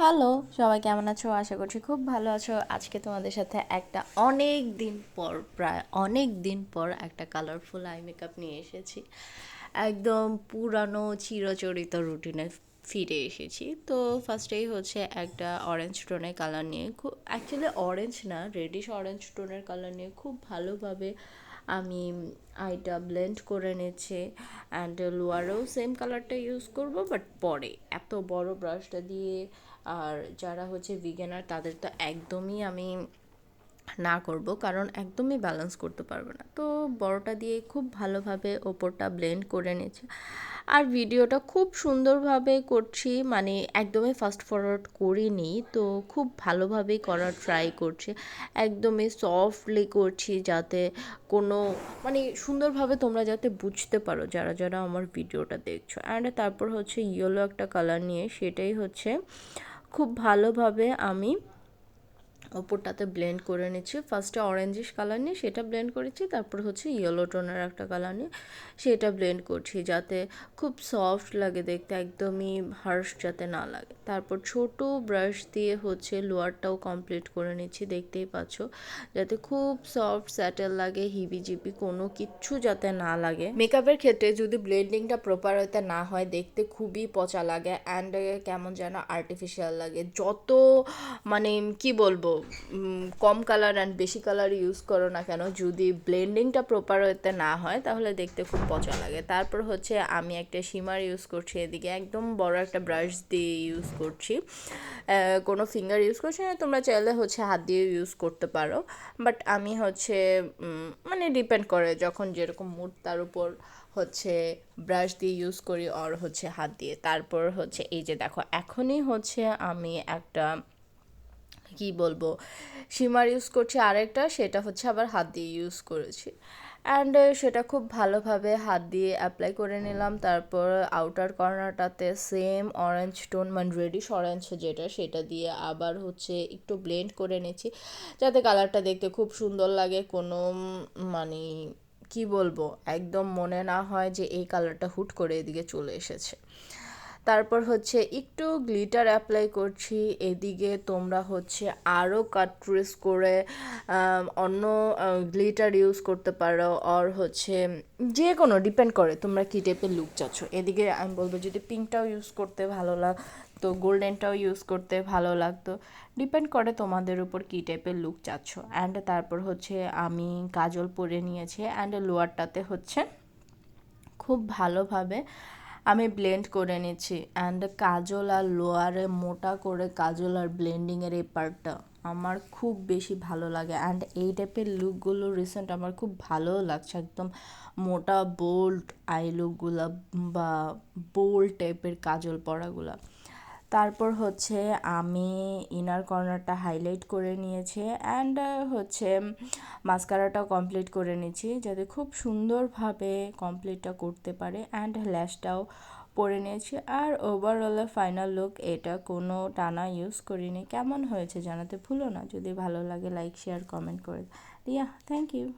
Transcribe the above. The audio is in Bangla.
হ্যালো, সবাই কেমন আছো? আশা করছি খুব ভালো আছো। আজকে তোমাদের সাথে অনেক দিন পর, প্রায় অনেক দিন পর একটা কালারফুল আই মেকআপ নিয়ে এসেছি। একদম পুরানো চিরাচরিত রুটিনে ফিরে এসেছি। তো ফার্স্টেই হচ্ছে একটা অরেঞ্জ টোনের কালার নিয়ে, খুব অ্যাকচুয়ালি অরেঞ্জ না, রেডিশ অরেঞ্জ টোনের কালার নিয়ে খুব ভালোভাবে আমি আইটা ব্লেন্ড করে নিচ্ছি। অ্যান্ড লোয়ারেও সেম কালারটা ইউজ করব, বাট পরে এত বড় ব্রাশটা দিয়ে আর যারা হচ্ছে ভিগানার তাদের তো একদমই আমি না করব, কারণ একদমই ব্যালেন্স করতে পারবে না। তো বড়টা দিয়ে খুব ভালোভাবে ওপরটা ব্লেন্ড করে নিয়েছি। আর ভিডিওটা খুব সুন্দরভাবে করছি, মানে একদমই ফাস্ট ফরওয়ার্ড করিনি, তো খুব ভালোভাবেই করার ট্রাই করছি। একদমই সফটলি করছি, যাতে কোনো মানে সুন্দরভাবে তোমরা যাতে বুঝতে পারো যারা যারা আমার ভিডিওটা দেখছো। অ্যান্ড তারপর হচ্ছে ইয়েলো একটা কালার নিয়ে, সেটাই হচ্ছে খুব ভালোভাবে আমি ওপরটাতে ব্লেন্ড করে নিচ্ছি। ফার্স্টে অরেঞ্জিশ কালার নিয়ে সেটা ব্লেন্ড করেছি, তারপর হচ্ছে ইয়েলো টোনের একটা কালার নিয়ে সেটা ব্লেন্ড করছি, যাতে খুব সফট লাগে দেখতে, একদমই হার্শ যাতে না লাগে। তারপর ছোট ব্রাশ দিয়ে হচ্ছে লোয়ারটাও কমপ্লিট করে নিচ্ছি, দেখতেই পাচ্ছ, যাতে খুব সফট স্যাটেল লাগে, হিবিজিবি কোনো কিচ্ছু যাতে না লাগে। মেকআপের ক্ষেত্রে যদি ব্লেন্ডিংটা প্রপার হতে না হয়, দেখতে খুবই পচা লাগে অ্যান্ড কেমন যেন আর্টিফিশিয়াল লাগে। যত মানে কি বলবো, কম কালার অ্যান্ড বেশি কালার ইউজ করো না কেন, যদি ব্লেন্ডিংটা প্রপার হতে না হয় তাহলে দেখতে খুব পচা লাগে। তারপর হচ্ছে আমি একটা শিমার ইউজ করছি, এদিকে একদম বড় একটা ব্রাশ দিয়ে ইউজ করছি, কোনো ফিঙ্গার ইউজ করছি না, তোমরা চাইলে হচ্ছে হাত দিয়ে ইউজ করতে পারো, বাট আমি হচ্ছে মানে ডিপেন্ড করে যখন যেরকম মুড তার উপর হচ্ছে ব্রাশ দিয়ে ইউজ করি আর হচ্ছে হাত দিয়ে। তারপর হচ্ছে এই যে দেখো, এখনই হচ্ছে আমি একটা কি বলবো শিমার ইউজ করছি, আরেকটা সেটা হচ্ছে আবার হাত দিয়ে ইউজ করেছি। অ্যান্ড সেটা খুব ভালোভাবে হাত দিয়ে অ্যাপ্লাই করে নিলাম। তারপর আউটার কর্নারটাতে সেম অরেঞ্জ টোন, মানে রেডিশ অরেঞ্জ যেটা, সেটা দিয়ে আবার হচ্ছে একটু ব্লেন্ড করে নিচ্ছি, যাতে কালারটা দেখতে খুব সুন্দর লাগে। কোনো মানে কি বলবো, একদম মনে না হয় যে এই কালারটা হুট করে এদিকে চলে এসেছে। তারপর হচ্ছে একটু গ্লিটার অ্যাপ্লাই করছি, এদিকে তোমরা হচ্ছে আরও কাট ট্রেস করে অন্য গ্লিটার ইউজ করতে পারো, আর হচ্ছে যে কোনো ডিপেন্ড করে তোমরা কী টাইপের লুক চাচ্ছ। এদিকে আমি বলবো যদি পিঙ্কটাও ইউজ করতে ভালো লাগতো, গোল্ডেনটাও ইউজ করতে ভালো লাগতো, ডিপেন্ড করে তোমাদের উপর কী টাইপের লুক চাচ্ছ। অ্যান্ড তারপর হচ্ছে আমি কাজল পরে নিয়েছি, অ্যান্ড লোয়ারটাতে হচ্ছে খুব ভালোভাবে আমি ব্লেন্ড করে নিচ্ছি। অ্যান্ড কাজল আর লোয়ারে মোটা করে কাজল আর ব্লেন্ডিংয়ের এই পার্টটা আমার খুব বেশি ভালো লাগে। অ্যান্ড এই টাইপের লুকগুলো রিসেন্ট আমার খুব ভালোও লাগছে, একদম মোটা বোল্ড আই লুকগুলো বা বোল্ড টাইপের কাজল পরাগুলা। তারপর হচ্ছে আমি ইনার কর্নারটা হাইলাইট করে নিয়েছি, অ্যান্ড হচ্ছে মাস্কারাটাও কমপ্লিট করে নিচ্ছি, যাতে খুব সুন্দরভাবে কমপ্লিটটা করতে পারে। অ্যান্ড ল্যাশটাও পরে নিয়েছি। আর ওভারঅলে ফাইনাল লুক এটা, কোনো টানা ইউজ করিনি। কেমন হয়েছে জানাতে ভুলো না, যদি ভালো লাগে লাইক শেয়ার কমেন্ট করে। Riya, thank you.